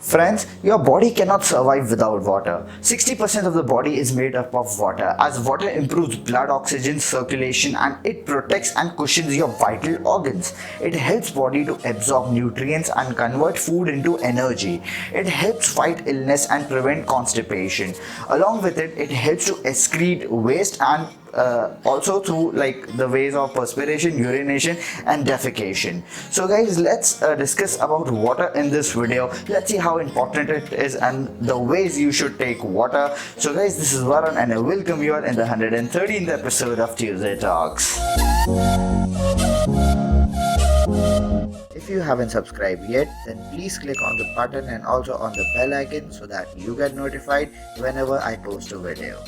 Friends, your body cannot survive without water. 60% of the body is made up of water, as water improves blood oxygen circulation and it protects and cushions your vital organs. It helps body to absorb nutrients and convert food into energy. It helps fight illness and prevent constipation. Along with it, it helps to excrete waste and also through like the ways of perspiration, urination and defecation. So guys, let's discuss about water in this video. Let's see how important it is and the ways you should take water. So guys, this is Varun and I welcome you all in the 113th episode of Tuesday Talks. If you haven't subscribed yet, then please click on the button and also on the bell icon so that you get notified whenever I post a video.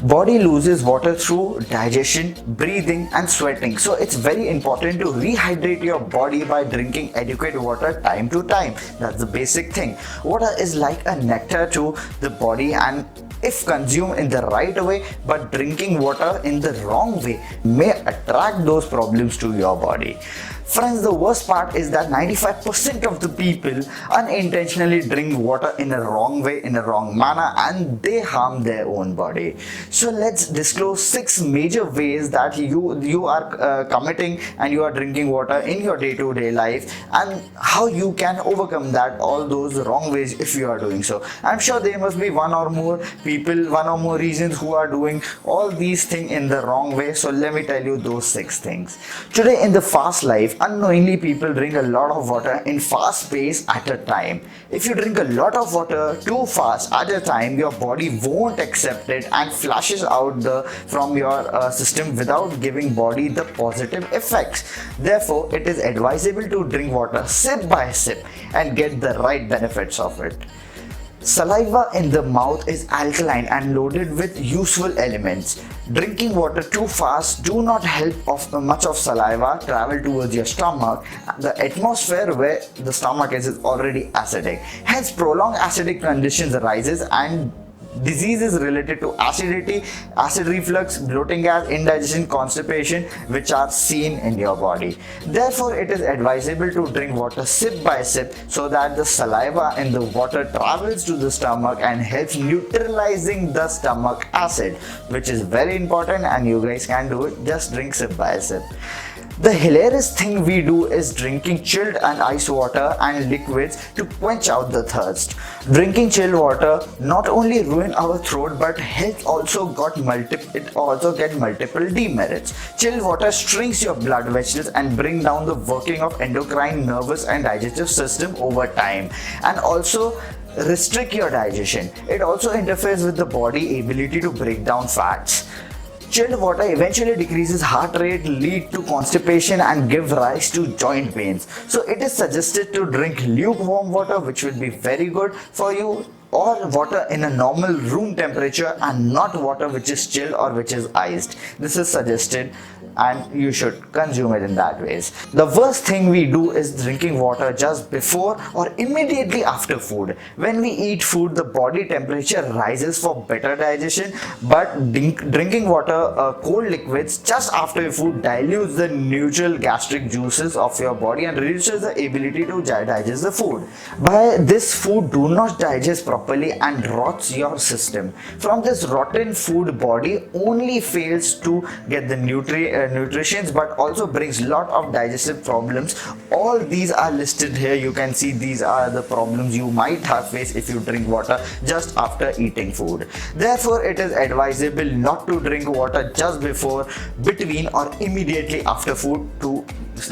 Body loses water through digestion, breathing and sweating. So it's very important to rehydrate your body by drinking adequate water time to time. That's the basic thing. Water is like a nectar to the body, and if consumed in the right way, but drinking water in the wrong way may attract those problems to your body. Friends, the worst part is that 95% of the people unintentionally drink water in a wrong way, in a wrong manner, and they harm their own body. So let's disclose 6 major ways that you are committing and you are drinking water in your day-to-day life, and how you can overcome that, all those wrong ways if you are doing so. I'm sure there must be one or more people, one or more reasons who are doing all these things in the wrong way. So let me tell you those 6 things. Today in the fast life, unknowingly people drink a lot of water in fast pace at a time. If you drink a lot of water too fast at a time, your body won't accept it and flushes out from your system without giving body the positive effects. Therefore, it is advisable to drink water sip by sip and get the right benefits of it. Saliva in the mouth is alkaline and loaded with useful elements. Drinking water too fast do not help much of saliva travel towards your stomach. The atmosphere where the stomach is already acidic. Hence, prolonged acidic conditions arises and diseases related to acidity, acid reflux, bloating gas, indigestion, constipation, which are seen in your body. Therefore, it is advisable to drink water sip by sip so that the saliva in the water travels to the stomach and helps neutralizing the stomach acid, which is very important, and you guys can do it. Just drink sip by sip. The hilarious thing we do is drinking chilled and ice water and liquids to quench out the thirst. Drinking chilled water not only ruin our throat, but health also get multiple demerits. Chilled water shrinks your blood vessels and bring down the working of endocrine, nervous and digestive system over time, and also restrict your digestion. It also interferes with the body ability to break down fats. Chilled water eventually decreases heart rate, lead to constipation and give rise to joint pains. So it is suggested to drink lukewarm water, which will be very good for you, or water in a normal room temperature and not water which is chilled or which is iced. This is suggested and you should consume it in that ways. The worst thing we do is drinking water just before or immediately after food. When we eat food, the body temperature rises for better digestion, but drinking water, cold liquids just after food dilutes the neutral gastric juices of your body and reduces the ability to digest the food. By this, food do not digest properly and rots your system. From this rotten food, body only fails to get the nutrition but also brings lot of digestive problems. All these are listed here. You can see these are the problems you might have faced if you drink water just after eating food. Therefore, it is advisable not to drink water just before, between or immediately after food to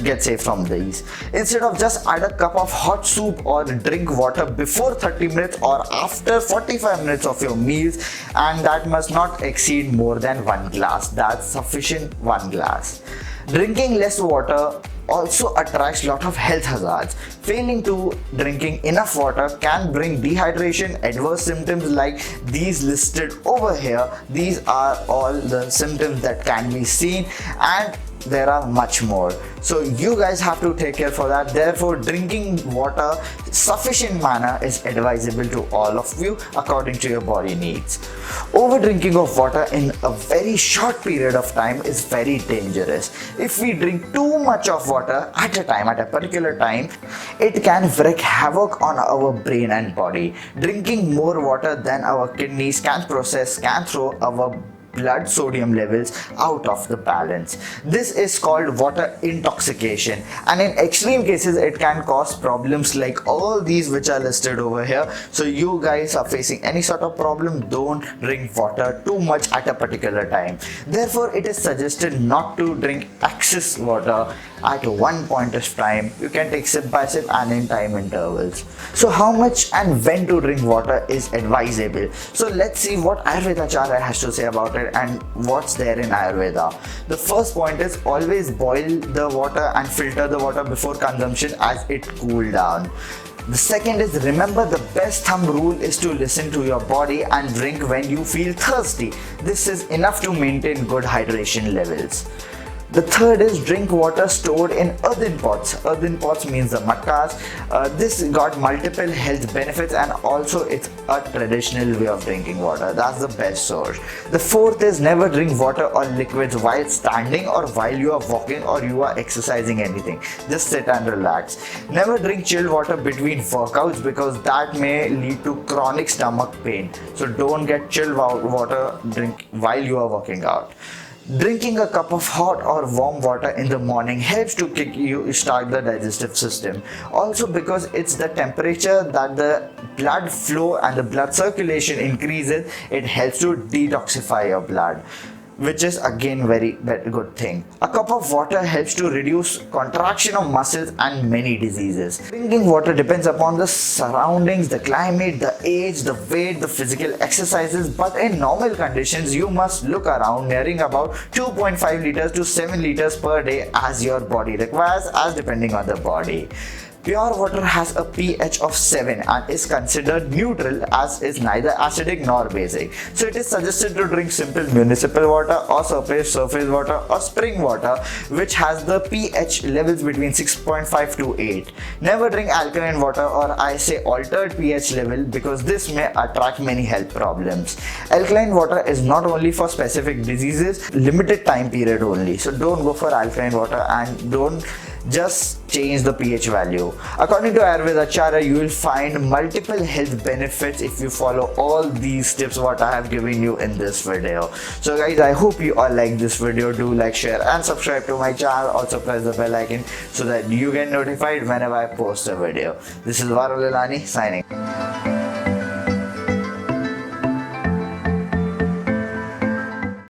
get safe from these. Instead of just add a cup of hot soup or drink water before 30 minutes or after 45 minutes of your meals, and that must not exceed more than 1 glass. That's sufficient, 1 glass. Drinking less water also attracts a lot of health hazards. Failing to drinking enough water can bring dehydration, adverse symptoms like these listed over here. These are all the symptoms that can be seen, and there are much more. So you guys have to take care for that. Therefore, drinking water sufficient manner is advisable to all of you according to your body needs. Over drinking of water in a very short period of time is very dangerous. If we drink too much of water at a particular time, it can wreak havoc on our brain and body. Drinking more water than our kidneys can throw our blood sodium levels out of the balance. This is called water intoxication, and in extreme cases it can cause problems like all these which are listed over here. So you guys are facing any sort of problem, don't drink water too much at a particular time. Therefore, it is suggested not to drink excess water at one point of time. You can take sip by sip and in time intervals. So how much and when to drink water is advisable. So let's see what Ayurvedacharya has to say about it and what's there in Ayurveda. The first point is always boil the water and filter the water before consumption as it cool down. The second is, remember, the best thumb rule is to listen to your body and drink when you feel thirsty. This is enough to maintain good hydration levels. The third is drink water stored in earthen pots. Earthen pots means the matkas. This got multiple health benefits and also it's a traditional way of drinking water. That's the best source. The fourth is never drink water or liquids while standing or while you are walking or you are exercising anything. Just sit and relax. Never drink chilled water between workouts because that may lead to chronic stomach pain. So don't get chilled water drink while you are working out. Drinking a cup of hot or warm water in the morning helps to start the digestive system. Also, because it's the temperature that the blood flow and the blood circulation increases, it helps to detoxify your blood, which is again very good thing. A cup of water helps to reduce contraction of muscles and many diseases. Drinking water depends upon the surroundings, the climate, the age, the weight, the physical exercises, but in normal conditions you must look around nearing about 2.5 liters to 7 liters per day as your body requires, as depending on the body. Pure water has a pH of 7 and is considered neutral as is neither acidic nor basic. So it is suggested to drink simple municipal water or surface water or spring water which has the pH levels between 6.5 to 8. Never drink alkaline water, or I say altered pH level, because this may attract many health problems. Alkaline water is not only for specific diseases, limited time period only. So don't go for alkaline water and don't just change the pH value. According to Ayurvedacharya, you will find multiple health benefits if you follow all these tips what I have given you in this video. So guys, I hope you all like this video. Do like, share and subscribe to my channel. Also press the bell icon so that you get notified whenever I post a video. This is Varun Lilani signing.